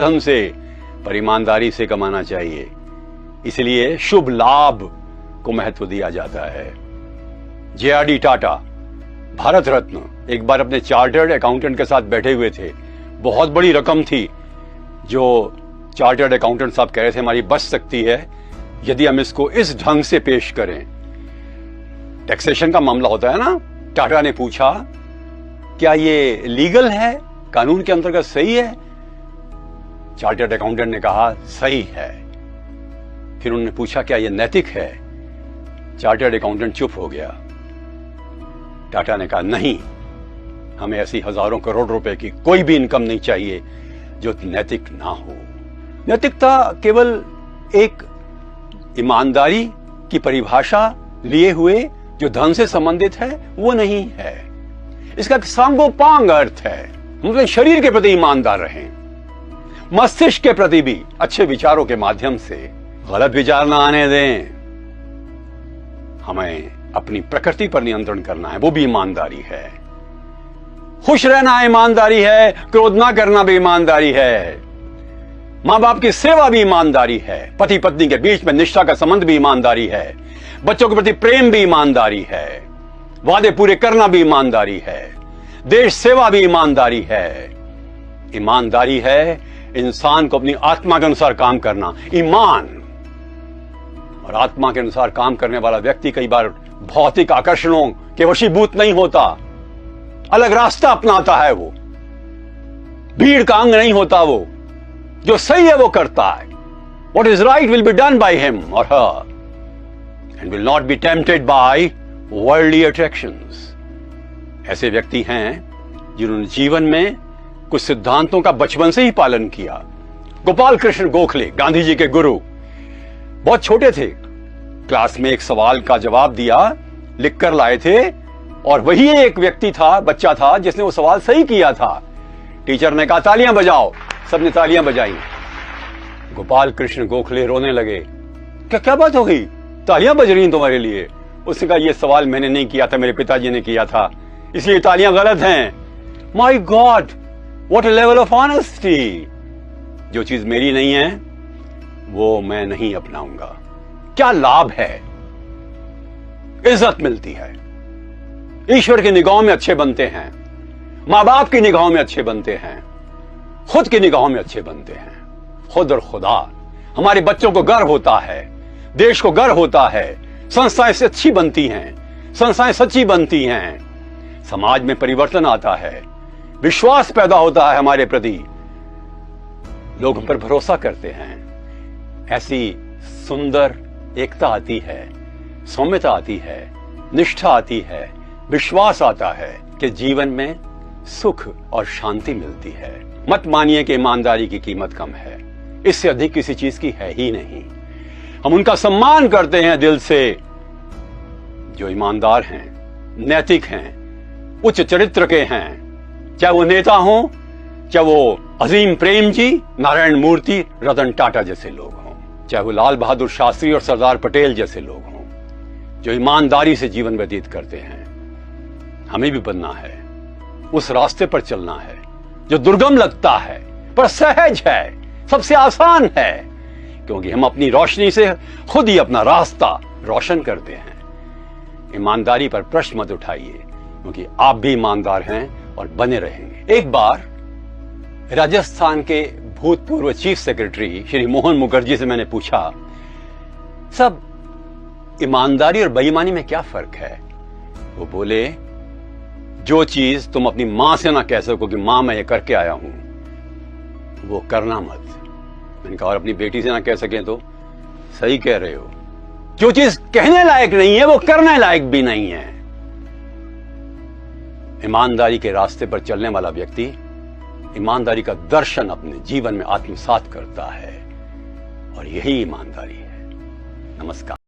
ढंग से पर ईमानदारी से कमाना चाहिए। इसलिए शुभ लाभ को महत्व दिया जाता है। जे.आर.डी. टाटा, भारत रत्न, एक बार अपने चार्टर्ड अकाउंटेंट के साथ बैठे हुए थे। बहुत बड़ी रकम थी जो चार्टर्ड अकाउंटेंट साहब कह रहे थे हमारी बच सकती है यदि हम इसको इस ढंग से पेश करें। टैक्सेशन का मामला होता है ना। टाटा ने पूछा क्या ये लीगल है, कानून के अंतर्गत सही है? चार्टर्ड अकाउंटेंट ने कहा सही है। फिर उन्होंने पूछा क्या ये नैतिक है? चार्टर्ड अकाउंटेंट चुप हो गया। टाटा ने कहा नहीं, हमें ऐसी हजारों करोड़ रुपए की कोई भी इनकम नहीं चाहिए जो नैतिक ना हो। नैतिकता केवल एक ईमानदारी की परिभाषा लिए हुए जो धन से संबंधित है वो नहीं है। इसका सांगोपांग अर्थ है हम अपने शरीर के प्रति ईमानदार रहें, मस्तिष्क के प्रति भी अच्छे विचारों के माध्यम से गलत विचार ना आने दें। हमें अपनी प्रकृति पर नियंत्रण करना है, वो भी ईमानदारी है। खुश रहना ईमानदारी है, क्रोध ना करना भी ईमानदारी है। मां बाप की सेवा भी ईमानदारी है, पति पत्नी के बीच में निष्ठा का संबंध भी ईमानदारी है, बच्चों के प्रति प्रेम भी ईमानदारी है, वादे पूरे करना भी ईमानदारी है, देश सेवा भी ईमानदारी है। ईमानदारी है इंसान को अपनी आत्मा के अनुसार काम करना। ईमान और आत्मा के अनुसार काम करने वाला व्यक्ति कई बार भौतिक आकर्षणों के वशीभूत नहीं होता, अलग रास्ता अपनाता है। वो भीड़ का अंग नहीं होता, वो जो सही है वो करता है। What is right will be done by him or her and will not be tempted by worldly attractions. ऐसे व्यक्ति हैं जिन्होंने जीवन में कुछ सिद्धांतों का बचपन से ही पालन किया। गोपाल कृष्ण गोखले, गांधी जी के गुरु, बहुत छोटे थे, क्लास में एक सवाल का जवाब दिया, लिख कर लाए थे, और वही एक व्यक्ति था, बच्चा था, जिसने वो सवाल सही किया था। टीचर ने कहा तालियां बजाओ, सबने तालियां बजाई। गोपाल कृष्ण गोखले रोने लगे, क्या क्या बात हो गई, तालियां बज रही हैं तुम्हारे लिए? उसने कहा यह सवाल मैंने नहीं किया था, मेरे पिताजी ने किया था, इसलिए तालियां गलत हैं। My God, what a level of honesty. जो चीज मेरी नहीं है वो मैं नहीं अपनाऊंगा। क्या लाभ है? इज्जत मिलती है, ईश्वर की निगाहों में अच्छे बनते हैं, मां बाप की निगाहों में अच्छे बनते हैं, खुद की निगाहों में अच्छे बनते हैं। खुद और खुदा, हमारे बच्चों को गर्व होता है, देश को गर्व होता है, संस्थाएं से अच्छी बनती हैं, संस्थाएं सच्ची बनती हैं, समाज में परिवर्तन आता है, विश्वास पैदा होता है हमारे प्रति, लोग हम पर भरोसा करते हैं। ऐसी सुंदर एकता आती है, सौम्यता आती है, निष्ठा आती है, विश्वास आता है कि जीवन में सुख और शांति मिलती है। मत मानिए कि ईमानदारी की कीमत कम है, इससे अधिक किसी चीज की है ही नहीं। हम उनका सम्मान करते हैं दिल से जो ईमानदार हैं, नैतिक हैं, उच्च चरित्र के हैं, चाहे वो नेता हो, चाहे वो अजीम प्रेम जी, नारायण मूर्ति, रतन टाटा जैसे लोग हों, चाहे वो लाल बहादुर शास्त्री और सरदार पटेल जैसे लोग हों, जो ईमानदारी से जीवन व्यतीत करते हैं। हमें भी बनना है, उस रास्ते पर चलना है जो दुर्गम लगता है पर सहज है, सबसे आसान है, क्योंकि हम अपनी रोशनी से खुद ही अपना रास्ता रोशन करते हैं। ईमानदारी पर प्रश्न मत उठाइए, क्योंकि आप भी ईमानदार हैं और बने रहेंगे। एक बार राजस्थान के भूतपूर्व चीफ सेक्रेटरी श्री मोहन मुखर्जी से मैंने पूछा, सब ईमानदारी और बेईमानी में क्या फर्क है? वो बोले जो चीज तुम अपनी मां से ना कह सको कि मां मैं ये करके आया हूं, वो करना मत। मैंने कहा और अपनी बेटी से ना कह सके तो? सही कह रहे हो, जो चीज कहने लायक नहीं है वो करने लायक भी नहीं है। ईमानदारी के रास्ते पर चलने वाला व्यक्ति ईमानदारी का दर्शन अपने जीवन में आत्मसात करता है, और यही ईमानदारी है। नमस्कार।